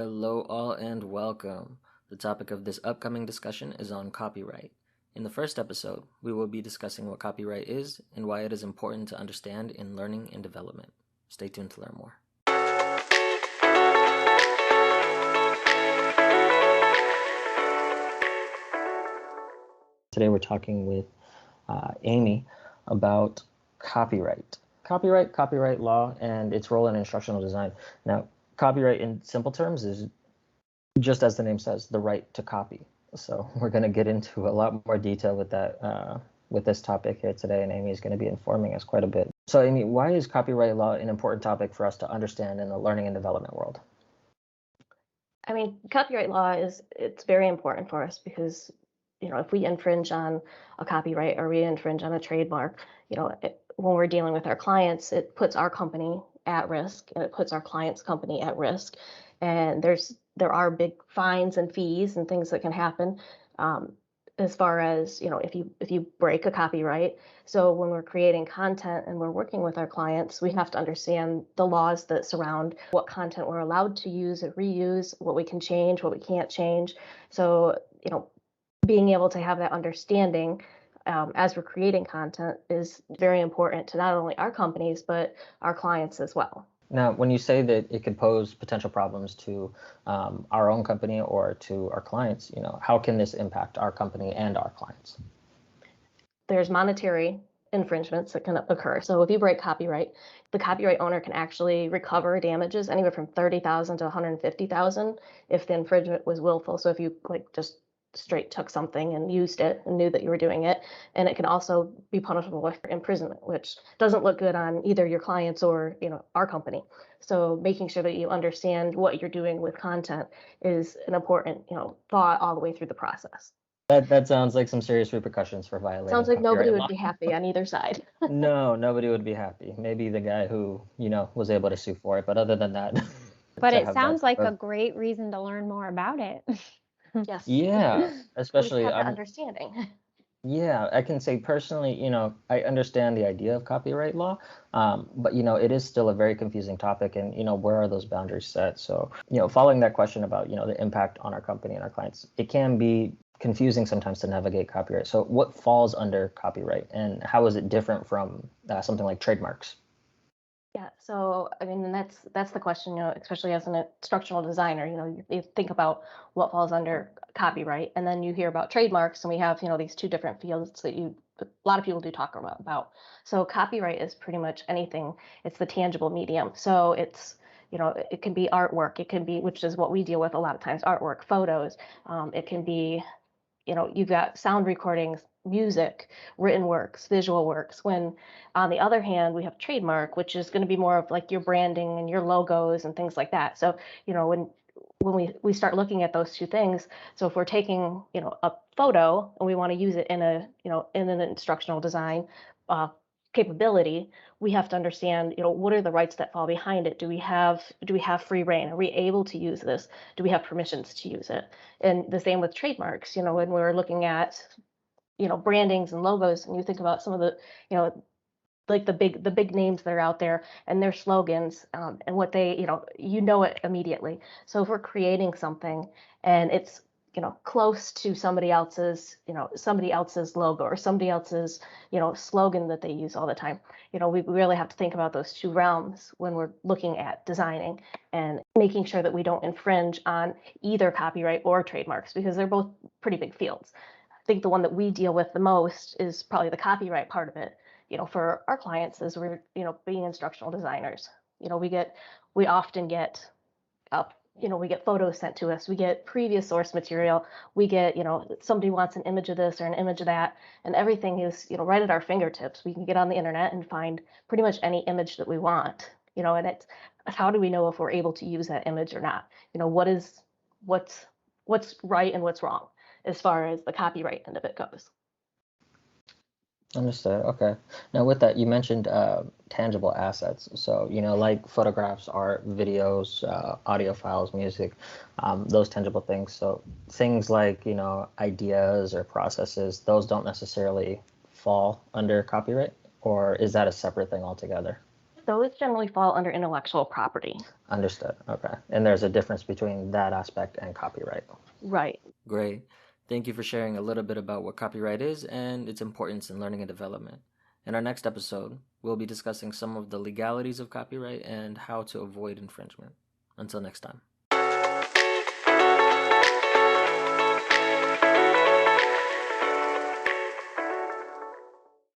Hello, all, and welcome. The topic of this upcoming discussion is on copyright. In the first episode, we will be discussing what copyright is and why it is important to understand in learning and development. Stay tuned to learn more. Today, we're talking with Amy about copyright law, and its role in instructional design. Now, copyright in simple terms is, just as the name says, the right to copy. So we're going to get into a lot more detail with that with this topic here today, and Amy is going to be informing us quite a bit. So Amy, why is copyright law an important topic for us to understand in the learning and development world? I mean, copyright law it's very important for us because, if we infringe on a copyright or we infringe on a trademark, when we're dealing with our clients, it puts our company at risk and it puts our client's company at risk. And there are big fines and fees and things that can happen as far as, if you break a copyright. So when we're creating content and we're working with our clients, we have to understand the laws that surround what content we're allowed to use or reuse, what we can change, what we can't change. So, being able to have that understanding as we're creating content is very important to not only our companies, but our clients as well. Now, when you say that it could pose potential problems to our own company or to our clients, how can this impact our company and our clients? There's monetary infringements that can occur. So if you break copyright, the copyright owner can actually recover damages anywhere from $30,000 to $150,000 if the infringement was willful. So if you just straight took something and used it and knew that you were doing it. And it can also be punishable with imprisonment, which doesn't look good on either your clients or our company. So making sure that you understand what you're doing with content is an important thought all the way through the process. That sounds like some serious repercussions for violating. Sounds like nobody would be happy on either side. No, nobody would be happy. Maybe the guy who was able to sue for it, but other than that. But it sounds like a great reason to learn more about it. Yes. Yeah, especially understanding. Yeah, I can say personally, I understand the idea of copyright law, but it is still a very confusing topic, and where are those boundaries set? So, following that question about the impact on our company and our clients, it can be confusing sometimes to navigate copyright. So, what falls under copyright, and how is it different from something like trademarks? Yeah, so I mean, that's the question, especially as an instructional designer, you think about what falls under copyright, and then you hear about trademarks, and we have, these two different fields that a lot of people do talk about. So copyright is pretty much anything. It's the tangible medium. So it's, it can be artwork, it can be, which is what we deal with a lot of times, artwork, photos. It can be, you've got sound recordings, music, written works, visual works. When on the other hand, we have trademark, which is going to be more of like your branding and your logos and things like that. So, when we start looking at those two things, so if we're taking, a photo and we want to use it in in an instructional design capability, we have to understand, what are the rights that fall behind it? Do we have free reign? Are we able to use this? Do we have permissions to use it? And the same with trademarks, when we're looking at, brandings and logos, and you think about some of the, like the big names that are out there and their slogans and what they, it immediately. So if we're creating something and it's, close to somebody else's logo or somebody else's, slogan that they use all the time, we really have to think about those two realms when we're looking at designing and making sure that we don't infringe on either copyright or trademarks, because they're both pretty big fields. I think the one that we deal with the most is probably the copyright part of it, for our clients, as we're, being instructional designers. We often get we get photos sent to us, we get previous source material, we get, somebody wants an image of this or an image of that, and everything is, right at our fingertips. We can get on the internet and find pretty much any image that we want, and it's, how do we know if we're able to use that image or not? What's right and what's wrong as far as the copyright end of it goes. Understood. Okay. Now, with that, you mentioned tangible assets. So, like photographs, art, videos, audio files, music, those tangible things. So things like, ideas or processes, those don't necessarily fall under copyright, or is that a separate thing altogether? those generally fall under intellectual property. Understood. Okay. And there's a difference between that aspect and copyright. Right. Great. Thank you for sharing a little bit about what copyright is and its importance in learning and development. In our next episode, we'll be discussing some of the legalities of copyright and how to avoid infringement. Until next time.